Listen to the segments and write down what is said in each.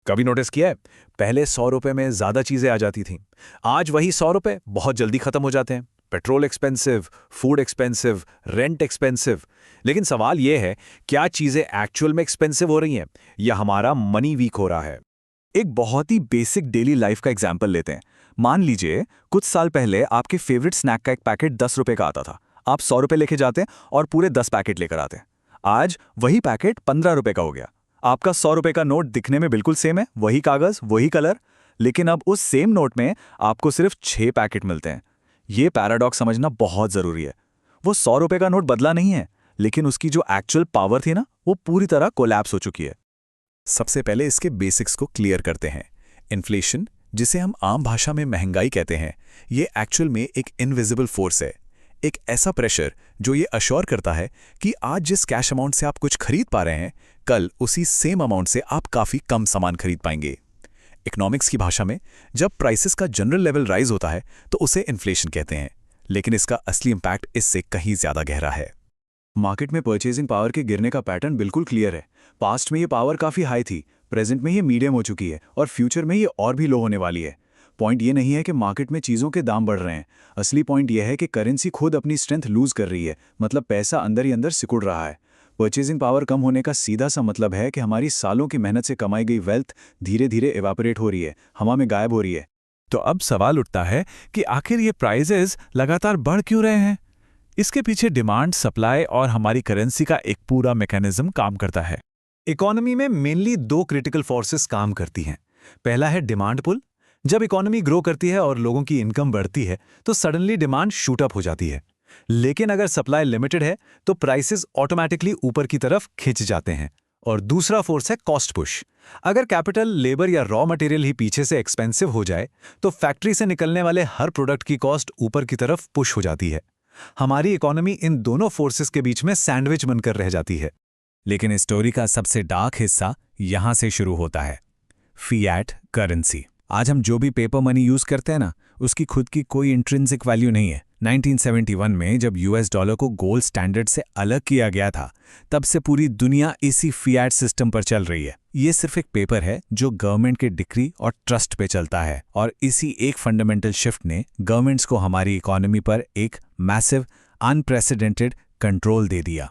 कभी नोटिस किया है? पहले 100 रुपए में ज्यादा चीजें आ जाती थीं। आज वही 100 रुपए बहुत जल्दी खत्म हो जाते हैं। Petrol expensive, food expensive, rent expensive. लेकिन सवाल यह है, क्या चीजें एक्चुअल में एक्सपेंसिव हो रही हैं या हमारा मनी वीक हो रहा है? एक बहुत ही बेसिक डेली लाइफ का एग्जाम्पल लेते हैं। मान लीजिए कुछ साल पहले आपके फेवरेट स्नैक का एक पैकेट 10 रुपए का आता था। आप 100 रुपए लेके जाते और पूरे 10 पैकेट लेकर आते। आज वही पैकेट 15 रुपए का हो गया। आपका 100 रुपए का नोट दिखने में बिल्कुल सेम है, वही कागज, वही कलर, लेकिन अब उस सेम नोट में आपको सिर्फ 6 पैकेट मिलते हैं। ये पैराडॉक्स समझना बहुत जरूरी है। वो 100 रुपए का नोट बदला नहीं है, लेकिन उसकी जो एक्चुअल पावर थी ना, वो पूरी तरह कोलैप्स हो चुकी है। सबसे पहले इसके बेसिक्स को क्लियर करते हैं। इन्फ्लेशन, जिसे हम आम भाषा में महंगाई कहते हैं, ये एक्चुअल में एक इनविजिबल फोर्स है। एक ऐसा प्रेशर जो ये अश्योर करता है कि आज जिस कैश अमाउंट से आप कुछ खरीद पा रहे हैं, कल उसी सेम अमाउंट से आप काफ़ी कम सामान खरीद पाएंगे। इकोनॉमिक्स की भाषा में जब प्राइसेस का जनरल लेवल राइज होता है तो उसे इन्फ्लेशन कहते हैं, लेकिन इसका असली इंपैक्ट इससे कहीं ज़्यादा गहरा है। मार्केट में परचेजिंग पावर के गिरने का पैटर्न बिल्कुल क्लियर है। पास्ट में ये पावर काफ़ी हाई थी, प्रेजेंट में ये मीडियम हो चुकी है और फ्यूचर में ये और भी लो होने वाली है। पॉइंट ये नहीं है कि मार्केट में चीज़ों के दाम बढ़ रहे हैं। असली पॉइंट यह है कि करेंसी खुद अपनी स्ट्रेंथ लूज कर रही है, मतलब पैसा अंदर ही अंदर सिकुड़ रहा है। परचेजिंग पावर कम होने का सीधा सा मतलब है कि हमारी सालों की मेहनत से कमाई गई वेल्थ धीरे धीरे इवापोरेट हो रही है, हवा में गायब हो रही है। तो अब सवाल उठता है कि आखिर ये प्राइजेस लगातार बढ़ क्यों रहे हैं? इसके पीछे डिमांड, सप्लाई और हमारी करेंसी का एक पूरा मैकेनिज्म काम करता है। इकोनॉमी में मेनली दो क्रिटिकल फोर्सेस काम करती हैं। पहला है डिमांड पुल। जब इकोनॉमी ग्रो करती है और लोगों की इनकम बढ़ती है तो सडनली डिमांड शूट अप हो जाती है। लेकिन अगर सप्लाई लिमिटेड है तो प्राइसेस ऑटोमेटिकली ऊपर की तरफ खिंच जाते हैं। और दूसरा फोर्स है कॉस्ट पुश। अगर कैपिटल, लेबर या रॉ मटेरियल ही पीछे से एक्सपेंसिव हो जाए तो फैक्ट्री से निकलने वाले हर प्रोडक्ट की कॉस्ट ऊपर की तरफ पुश हो जाती है। हमारी इकोनॉमी इन दोनों फोर्सेस के बीच में सैंडविच बनकर रह जाती है। लेकिन इस स्टोरी का सबसे डार्क हिस्सा यहां से शुरू होता है, फिएट करेंसी। आज हम जो भी पेपर मनी यूज करते हैं ना, उसकी खुद की कोई इंट्रिंसिक वैल्यू नहीं है। 1971 में जब यूएस डॉलर को गोल्ड स्टैंडर्ड से अलग किया गया था, तब से पूरी दुनिया इसी फिएट सिस्टम पर चल रही है। ये सिर्फ एक पेपर है जो गवर्नमेंट के डिक्री और ट्रस्ट पे चलता है, और इसी एक फंडामेंटल शिफ्ट ने गवर्नमेंट्स को हमारी इकोनॉमी पर एक मैसिव, अनप्रेसिडेंटेड कंट्रोल दे दिया।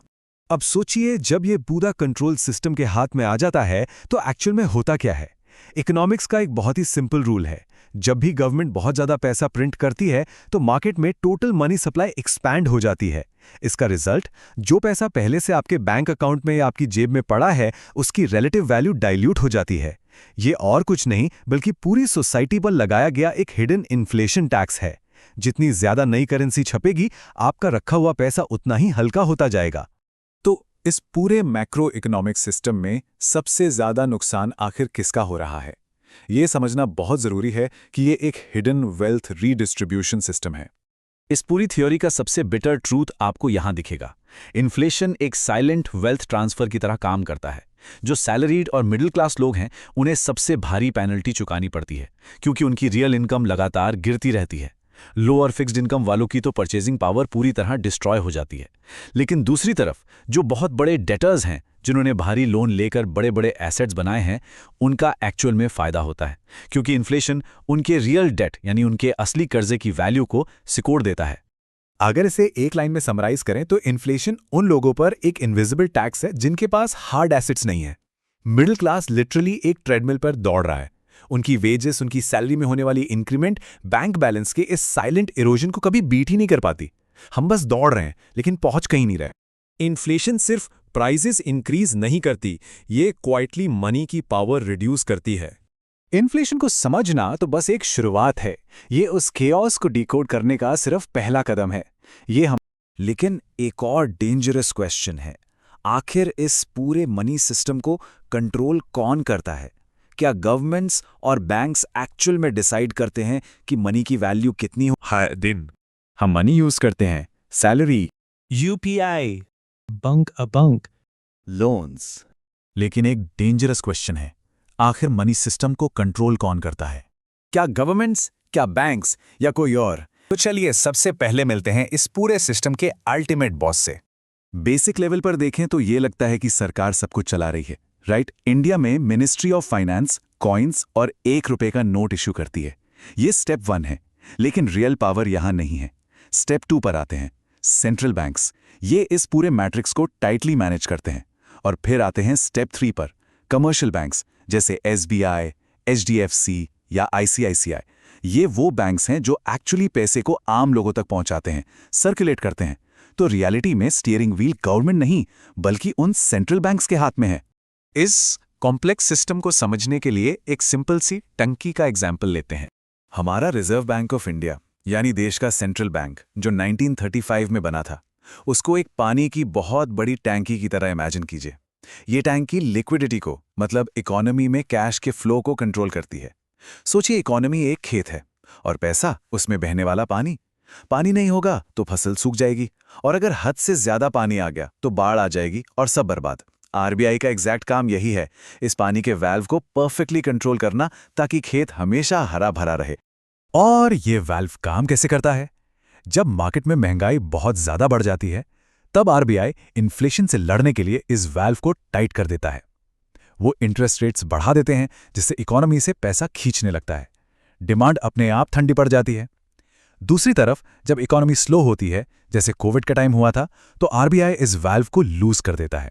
अब सोचिए, जब ये पूरा कंट्रोल सिस्टम के हाथ में आ जाता है तो एक्चुअल में होता क्या है? इकोनॉमिक्स का एक बहुत ही सिंपल रूल है। जब भी गवर्नमेंट बहुत ज्यादा पैसा प्रिंट करती है तो मार्केट में टोटल मनी सप्लाई एक्सपैंड हो जाती है। इसका रिजल्ट, जो पैसा पहले से आपके बैंक अकाउंट में या आपकी जेब में पड़ा है, उसकी रिलेटिव वैल्यू डाइल्यूट हो जाती है। ये और कुछ नहीं बल्कि पूरी सोसाइटी पर लगाया गया एक हिडन इन्फ्लेशन टैक्स है। जितनी ज्यादा नई करेंसी छपेगी, आपका रखा हुआ पैसा उतना ही हल्का होता जाएगा। तो इस पूरे मैक्रो इकोनॉमिक सिस्टम में सबसे ज्यादा नुकसान आखिर किसका हो रहा है? ये समझना बहुत जरूरी है कि ये एक हिडन वेल्थ रीडिस्ट्रीब्यूशन सिस्टम है। इस पूरी थ्योरी का सबसे बिटर ट्रूथ आपको यहां दिखेगा। इन्फ्लेशन एक साइलेंट वेल्थ ट्रांसफर की तरह काम करता है। जो सैलरीड और मिडिल क्लास लोग हैं, उन्हें सबसे भारी पेनल्टी चुकानी पड़ती है, क्योंकि उनकी रियल इनकम लगातार गिरती रहती है। लो और फिक्स्ड इनकम वालों की तो परचेजिंग पावर पूरी तरह डिस्ट्रॉय हो जाती है। लेकिन दूसरी तरफ जो बहुत बड़े डेटर्स हैं, जिन्होंने भारी लोन लेकर बड़े बड़े एसेट्स बनाए हैं, उनका एक्चुअल में फायदा होता है, क्योंकि इन्फ्लेशन उनके रियल डेट यानी उनके असली कर्जे की वैल्यू को सिकोड़ देता है। अगर इसे एक लाइन में समराइज करें तो इन्फ्लेशन उन लोगों पर एक इनविजिबल टैक्स है जिनके पास हार्ड एसेट्स नहीं है। मिडिल क्लास लिटरली एक ट्रेडमिल पर दौड़ रहा है। उनकी वेजेस, उनकी सैलरी में होने वाली इंक्रीमेंट बैंक बैलेंस के इस साइलेंट इरोजन को कभी बीट ही नहीं कर पाती। हम बस दौड़ रहे हैं लेकिन पहुंच कहीं नहीं रहे। इन्फ्लेशन सिर्फ प्राइसेस इंक्रीज नहीं करती, ये क्वाइटली मनी की पावर रिड्यूस करती है। इन्फ्लेशन को समझना तो बस एक शुरुआत है। ये उस केओस को डिकोड करने का सिर्फ पहला कदम है। लेकिन एक और डेंजरस क्वेश्चन है, आखिर इस पूरे मनी सिस्टम को कंट्रोल कौन करता है? क्या गवर्नमेंट्स और बैंक्स एक्चुअल में डिसाइड करते हैं कि मनी की वैल्यू कितनी हो? हर दिन हम मनी यूज करते हैं, सैलरी, यूपीआई, बैंक, लोन्स। लेकिन एक डेंजरस क्वेश्चन है, आखिर मनी सिस्टम को कंट्रोल कौन करता है? क्या गवर्नमेंट्स, क्या बैंक्स या कोई और? तो चलिए सबसे पहले मिलते हैं इस पूरे सिस्टम के अल्टीमेट बॉस से। बेसिक लेवल पर देखें तो ये लगता है कि सरकार सब कुछ चला रही है, राइट। इंडिया में मिनिस्ट्री ऑफ फाइनेंस कॉइन्स और 1 रुपए का नोट इशू करती है। ये स्टेप 1 है, लेकिन रियल पावर यहां नहीं है। स्टेप 2 पर आते हैं सेंट्रल बैंक्स। ये इस पूरे मैट्रिक्स को टाइटली मैनेज करते हैं। और फिर आते हैं स्टेप 3 पर कमर्शियल बैंक्स, जैसे SBI, HDFC या ICICI। ये वो बैंक्स हैं जो एक्चुअली पैसे को आम लोगों तक पहुंचाते हैं, सर्कुलेट करते हैं। तो रियलिटी में स्टीयरिंग व्हील गवर्नमेंट नहीं, बल्कि उन सेंट्रल बैंक्स के हाथ में है। इस कॉम्प्लेक्स सिस्टम को समझने के लिए एक सिंपल सी टंकी का एग्जाम्पल लेते हैं। हमारा रिजर्व बैंक ऑफ इंडिया, यानी देश का सेंट्रल बैंक, जो 1935 में बना था, उसको एक पानी की बहुत बड़ी टैंकी की तरह इमेजिन कीजिए। ये टैंकी लिक्विडिटी को, मतलब इकोनॉमी में कैश के फ्लो को कंट्रोल करती है। सोचिए इकोनॉमी एक खेत है और पैसा उसमें बहने वाला पानी। पानी नहीं होगा तो फसल सूख जाएगी, और अगर हद से ज्यादा पानी आ गया तो बाढ़ आ जाएगी और सब बर्बाद। RBI का एग्जैक्ट काम यही है, इस पानी के वाल्व को परफेक्टली कंट्रोल करना, ताकि खेत हमेशा हरा भरा रहे। और ये वाल्व काम कैसे करता है? जब मार्केट में महंगाई बहुत ज्यादा बढ़ जाती है, तब RBI इन्फ्लेशन से लड़ने के लिए इस वाल्व को टाइट कर देता है। वो इंटरेस्ट रेट्स बढ़ा देते हैं, जिससे इकोनॉमी से पैसा खींचने लगता है। डिमांड अपने आप ठंडी पड़ जाती है। दूसरी तरफ जब इकोनॉमी स्लो होती है, जैसे कोविड का टाइम हुआ था, तो RBI इस वाल्व को लूज कर देता है।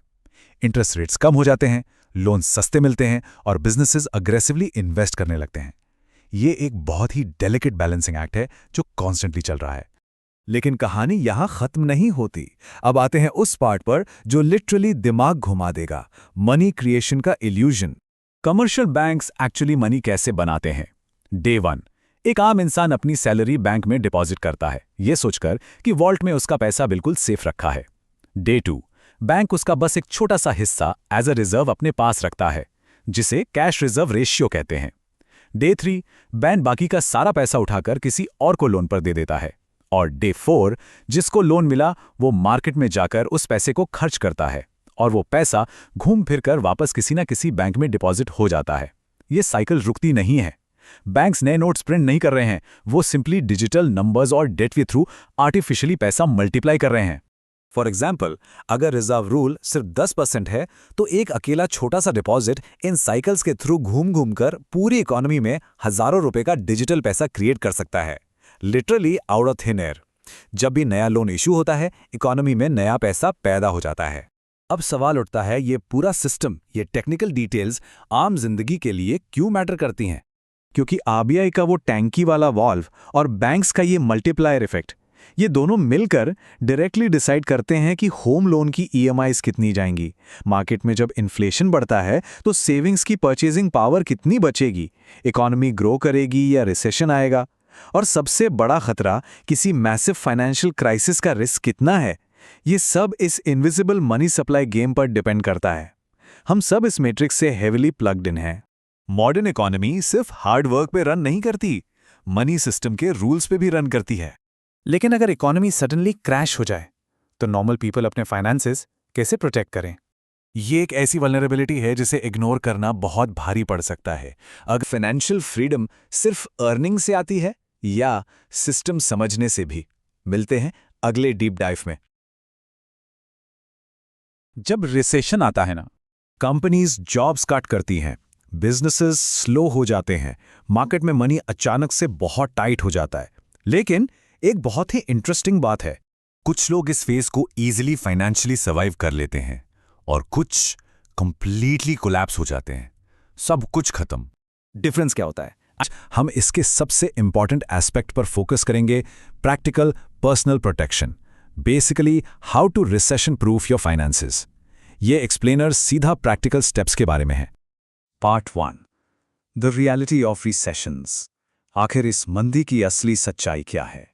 इंटरेस्ट रेट्स कम हो जाते हैं, लोन सस्ते मिलते हैं और बिजनेसेस अग्रेसिवली इन्वेस्ट करने लगते हैं। ये एक बहुत ही डेलिकेट बैलेंसिंग एक्ट है जो कॉन्स्टेंटली चल रहा है। लेकिन कहानी यहां खत्म नहीं होती। अब आते हैं उस पार्ट पर जो लिटरली दिमाग घुमा देगा, मनी क्रिएशन का illusion. Commercial banks actually money कैसे बनाते हैं? डे 1, एक आम इंसान अपनी सैलरी बैंक में डिपॉजिट करता है, ये सोचकर कि वॉल्ट में उसका पैसा बिल्कुल सेफ रखा है। डे 2, बैंक उसका बस एक छोटा सा हिस्सा एज अ रिजर्व अपने पास रखता है, जिसे कैश रिजर्व रेशियो कहते हैं। डे 3, बैंक बाकी का सारा पैसा उठाकर किसी और को लोन पर दे देता है। और डे 4, जिसको लोन मिला वो मार्केट में जाकर उस पैसे को खर्च करता है, और वो पैसा घूम फिर कर वापस किसी न किसी बैंक में डिपॉजिट हो जाता है। ये साइकिल रुकती नहीं है। बैंक्स नए नोट्स प्रिंट नहीं कर रहे हैं, वो सिंपली डिजिटल नंबर्स और डेट के थ्रू आर्टिफिशियली पैसा मल्टीप्लाई कर रहे हैं। फॉर एग्जाम्पल, अगर रिजर्व रूल सिर्फ 10% है, तो एक अकेला छोटा सा डिपॉजिट इन साइकिल्स के थ्रू घूम घूम कर पूरी इकोनॉमी में हजारों रुपए का डिजिटल पैसा क्रिएट कर सकता है, literally out of thin air. जब भी नया लोन इशू होता है, इकोनॉमी में नया पैसा पैदा हो जाता है। अब सवाल उठता है, ये पूरा सिस्टम, ये टेक्निकल डिटेल्स आम जिंदगी के लिए क्यों मैटर करती हैं? क्योंकि RBI का वो टैंकी वाला वॉल्व और बैंक्स का ये मल्टीप्लायर इफेक्ट, ये दोनों मिलकर डायरेक्टली डिसाइड करते हैं कि होम लोन की EMIs कितनी जाएंगी। मार्केट में जब इन्फ्लेशन बढ़ता है तो सेविंग्स की परचेजिंग पावर कितनी बचेगी, इकोनॉमी ग्रो करेगी या रिसेशन आएगा, और सबसे बड़ा खतरा, किसी मैसिव फाइनेंशियल क्राइसिस का रिस्क कितना है, ये सब इस इनविजिबल मनी सप्लाई गेम पर डिपेंड करता है। हम सब इस मैट्रिक्स से हेविली प्लग्ड इन हैं। मॉडर्न इकोनॉमी सिर्फ हार्ड वर्क पे रन नहीं करती, मनी सिस्टम के रूल्स पे भी रन करती है। लेकिन अगर इकोनॉमी सडनली क्रैश हो जाए, तो नॉर्मल पीपल अपने फाइनेंसेस कैसे प्रोटेक्ट करें? ये एक ऐसी वल्नरेबिलिटी है जिसे इग्नोर करना बहुत भारी पड़ सकता है। अगर फाइनेंशियल फ्रीडम सिर्फ अर्निंग से आती है या सिस्टम समझने से भी? मिलते हैं अगले डीप डाइव में। जब रिसेशन आता है ना, कंपनीज जॉब्स कट करती हैं, बिजनेसेस स्लो हो जाते हैं, मार्केट में मनी अचानक से बहुत टाइट हो जाता है। लेकिन एक बहुत ही इंटरेस्टिंग बात है, कुछ लोग इस फेज को इजीली फाइनेंशियली सर्वाइव कर लेते हैं और कुछ कंप्लीटली कोलैप्स हो जाते हैं, सब कुछ खत्म। डिफरेंस क्या होता है? हम इसके सबसे इंपॉर्टेंट एस्पेक्ट पर फोकस करेंगे, practical personal protection, basically how to recession proof your finances. ये एक्सप्लेनर सीधा प्रैक्टिकल स्टेप्स के बारे में है। Part 1, the reality of recessions. आखिर इस मंदी की असली सच्चाई क्या है?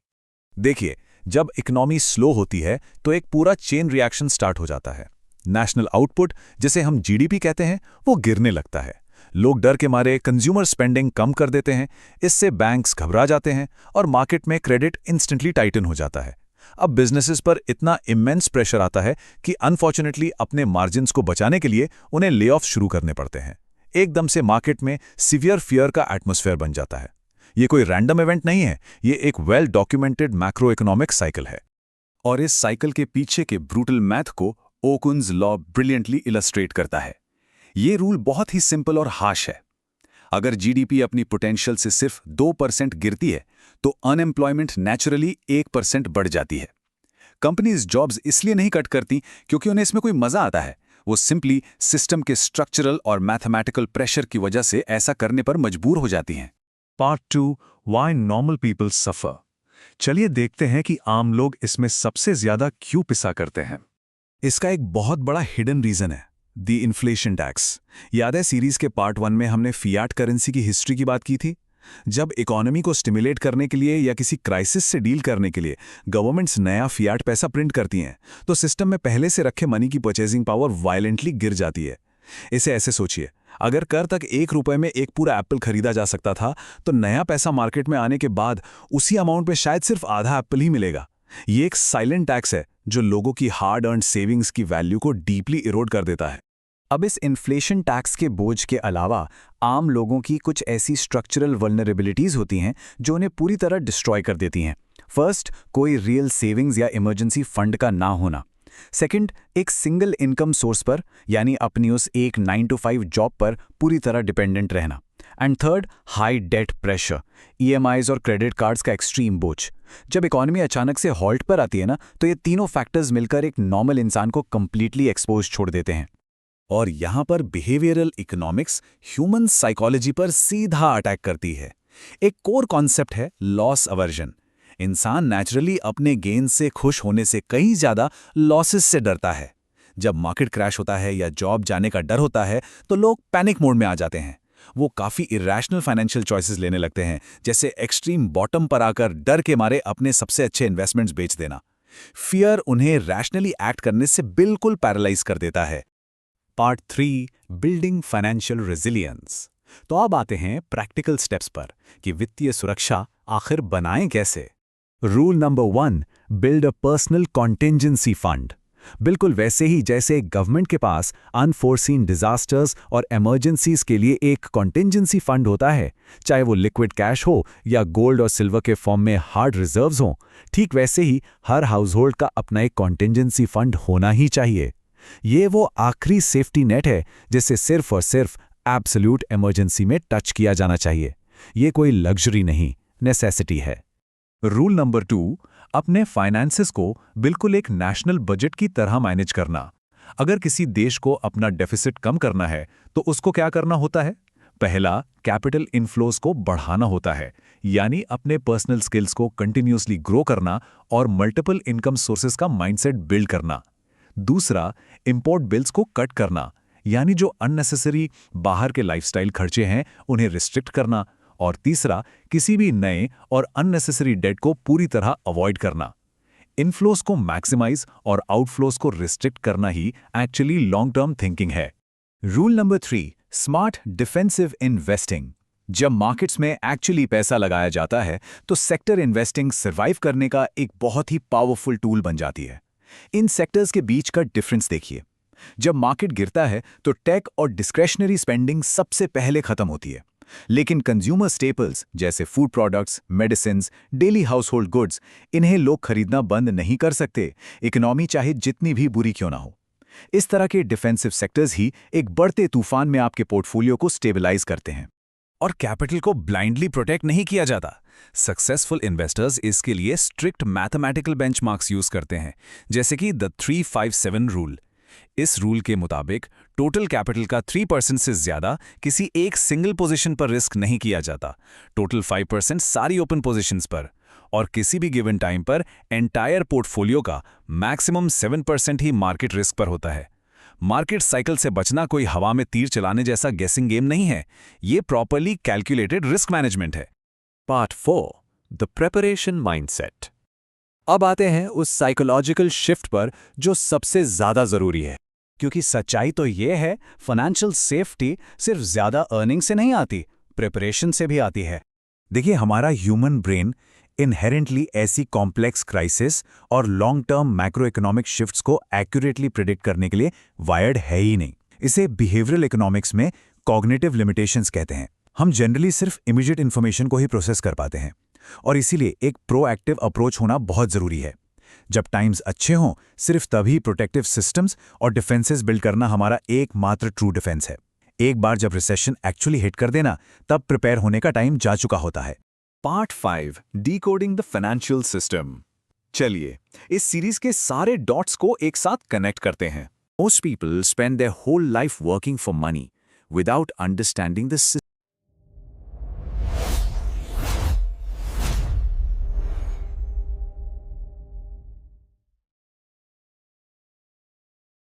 देखिए, जब इकोनॉमी स्लो होती है तो एक पूरा चेन रिएक्शन स्टार्ट हो जाता है। नेशनल आउटपुट, जिसे हम GDP कहते हैं, वो गिरने लगता है। लोग डर के मारे कंज्यूमर स्पेंडिंग कम कर देते हैं, इससे बैंक्स घबरा जाते हैं और मार्केट में क्रेडिट इंस्टेंटली टाइटन हो जाता है। अब बिजनेसेस पर इतना इमेंस प्रेशर आता है कि अनफॉर्चुनेटली अपने मार्जिन्स को बचाने के लिए उन्हें ले ऑफ शुरू करने पड़ते हैं। एकदम से मार्केट में सीवियर फियर का एटमॉस्फेयर बन जाता है। ये कोई रैंडम इवेंट नहीं है, ये एक well documented macro economic cycle है। और इस साइकिल के पीछे के ब्रूटल मैथ को ओकुन्स लॉ ब्रिलियंटली इलस्ट्रेट करता है। ये रूल बहुत ही सिंपल और हार्श है। अगर जीडीपी अपनी पोटेंशियल से सिर्फ 2% गिरती है तो अनएम्प्लॉयमेंट नेचुरली 1% बढ़ जाती है। कंपनीज जॉब्स इसलिए नहीं कट करती क्योंकि उन्हें इसमें कोई मजा आता है, वो सिंपली सिस्टम के स्ट्रक्चरल और मैथमेटिकल प्रेशर की वजह से ऐसा करने पर मजबूर हो जाती हैं। Part 2, why normal people suffer. चलिए देखते हैं कि आम लोग इसमें सबसे ज्यादा क्यों पिसा करते हैं। इसका एक बहुत बड़ा हिडन रीजन है, द इन्फ्लेशन टैक्स। याद है सीरीज के पार्ट 1 में हमने फियाट करेंसी की हिस्ट्री की बात की थी। जब इकोनॉमी को स्टिमुलेट करने के लिए या किसी क्राइसिस से डील करने के लिए गवर्नमेंट्स नया फियाट पैसा प्रिंट करती हैं तो सिस्टम में पहले से रखे मनी की परचेजिंग पावर वायलेंटली गिर जाती है। इसे ऐसे सोचिए, अगर कर तक 1 रुपए में एक पूरा एप्पल खरीदा जा सकता था तो नया पैसा मार्केट में आने के बाद उसी अमाउंट में शायद सिर्फ आधा एप्पल ही मिलेगा। ये एक साइलेंट टैक्स है जो लोगों की हार्ड अर्न्ड सेविंग्स की वैल्यू को डीपली इरोड कर देता है। अब इस इन्फ्लेशन टैक्स के बोझ के अलावा आम लोगों की कुछ ऐसी स्ट्रक्चरल वल्नरेबिलिटीज होती हैं जो उन्हें पूरी तरह डिस्ट्रॉय कर देती हैं। फर्स्ट, कोई रियल सेविंग्स या इमरजेंसी फंड का ना होना। सेकंड, एक सिंगल इनकम सोर्स पर यानी अपनी उस एक 9 to 5 जॉब पर पूरी तरह डिपेंडेंट रहना। And third, high debt pressure, EMIs और क्रेडिट कार्ड्स का एक्सट्रीम बोझ। जब इकोनॉमी अचानक से हॉल्ट पर आती है ना, तो ये तीनों फैक्टर्स मिलकर एक नॉर्मल इंसान को कंप्लीटली एक्सपोज छोड़ देते हैं। और यहाँ पर बिहेवियरल इकोनॉमिक्स ह्यूमन साइकोलॉजी पर सीधा अटैक करती है। एक कोर कॉन्सेप्ट है लॉस अवर्जन। इंसान नेचुरली अपने गेन से खुश होने से कहीं ज्यादा लॉसेस से डरता है। जब मार्केट क्रैश होता है या जॉब जाने का डर होता है तो लोग पैनिक मोड में आ जाते हैं। वो काफी इरेशनल फाइनेंशियल चॉइसेस लेने लगते हैं, जैसे एक्सट्रीम बॉटम पर आकर डर के मारे अपने सबसे अच्छे इन्वेस्टमेंट्स बेच देना। फियर उन्हें रैशनली एक्ट करने से बिल्कुल पैरालाइज कर देता है। Part 3, building financial resilience. तो अब आते हैं प्रैक्टिकल स्टेप्स पर कि वित्तीय सुरक्षा आखिर बनाएं कैसे। Rule number 1, build a personal contingency fund. बिल्कुल वैसे ही जैसे गवर्नमेंट के पास अनफोर्सीन डिजास्टर्स और इमरजेंसीज के लिए एक कॉन्टिंजेंसी फंड होता है, चाहे वो लिक्विड कैश हो या गोल्ड और सिल्वर के फॉर्म में हार्ड रिजर्व्स हों, ठीक वैसे ही हर हाउसहोल्ड का अपना एक कॉन्टिंजेंसी फंड होना ही चाहिए। ये वो आखिरी सेफ्टी नेट है जिसे सिर्फ और सिर्फ एब्सोल्यूट इमरजेंसी में टच किया जाना चाहिए। ये कोई लग्जरी नहीं, नेसेसिटी है। रूल नंबर 2, अपने फाइनेंसेस को बिल्कुल एक नेशनल बजट की तरह मैनेज करना। अगर किसी देश को अपना डेफिसिट कम करना है तो उसको क्या करना होता है? पहला, कैपिटल इनफ्लोज को बढ़ाना होता है, यानी अपने पर्सनल स्किल्स को कंटिन्यूसली ग्रो करना और मल्टीपल इनकम सोर्सेज का माइंडसेट बिल्ड करना। दूसरा, इंपोर्ट बिल्स को कट करना, यानी जो अननेसेसरी बाहर के लाइफस्टाइल खर्चे हैं उन्हें रिस्ट्रिक्ट करना। और तीसरा, किसी भी नए और अननेसेसरी डेट को पूरी तरह अवॉइड करना। इनफ्लोस को मैक्सिमाइज और आउटफ्लोस को रिस्ट्रिक्ट करना ही एक्चुअली लॉन्ग टर्म थिंकिंग है। Rule number 3, smart defensive investing. जब मार्केट्स में एक्चुअली पैसा लगाया जाता है तो सेक्टर इन्वेस्टिंग सर्वाइव करने का एक बहुत ही पावरफुल टूल बन जाती है। इन सेक्टर्स के बीच का डिफरेंस देखिए। जब मार्केट गिरता है तो टेक और डिस्क्रेशनरी स्पेंडिंग सबसे पहले खत्म होती है, लेकिन कंज्यूमर स्टेपल्स जैसे food products, medicines, daily household goods, इन्हें लोग खरीदना बंद नहीं कर सकते, इकोनॉमी चाहे जितनी भी बुरी क्यों ना हो। इस तरह के डिफेंसिव सेक्टर्स ही एक बढ़ते तूफान में आपके पोर्टफोलियो को स्टेबलाइज करते हैं। और कैपिटल को ब्लाइंडली प्रोटेक्ट नहीं किया जाता। सक्सेसफुल इन्वेस्टर्स इसके लिए स्ट्रिक्ट मैथमेटिकल बेंचमार्क्स यूज करते हैं, जैसे कि द 357 रूल। इस रूल के मुताबिक टोटल कैपिटल का 3% से ज्यादा किसी एक सिंगल पोजीशन पर रिस्क नहीं किया जाता, टोटल 5% सारी ओपन पोजीशंस पर, और किसी भी गिवन टाइम पर एंटायर पोर्टफोलियो का मैक्सिमम 7% ही मार्केट रिस्क पर होता है। मार्केट साइकिल से बचना कोई हवा में तीर चलाने जैसा गेसिंग गेम नहीं है, ये प्रॉपर्ली कैलकुलेटेड रिस्क मैनेजमेंट है। Part 4, the preparation mindset. अब आते हैं उस साइकोलॉजिकल शिफ्ट पर जो सबसे ज्यादा जरूरी है, क्योंकि सच्चाई तो यह है फाइनेंशियल सेफ्टी सिर्फ ज्यादा अर्निंग से नहीं आती, प्रिपरेशन से भी आती है। देखिए, हमारा ह्यूमन ब्रेन इनहेरेंटली ऐसी कॉम्प्लेक्स क्राइसिस और long term macro economic shifts को एक्यूरेटली प्रिडिक्ट करने के लिए वायर्ड है ही नहीं। इसे बिहेवियरल इकोनॉमिक्स में कॉग्निटिव लिमिटेशंस कहते हैं। हम जनरली सिर्फ इमीडिएट इन्फॉर्मेशन को ही प्रोसेस कर पाते हैं, और इसीलिए एक प्रोएक्टिव अप्रोच होना बहुत जरूरी है। जब टाइम्स अच्छे हों, सिर्फ तभी प्रोटेक्टिव सिस्टम्स और डिफेंसेस बिल्ड करना हमारा एकमात्र ट्रू डिफेंस है। एक बार जब रिसेशन एक्चुअली हिट कर देना, तब प्रिपेयर होने का टाइम जा चुका होता है। Part 5, decoding the financial system. चलिए इस सीरीज के सारे डॉट्स को एक साथ कनेक्ट करते हैं। Most people spend their whole life working for money without understanding the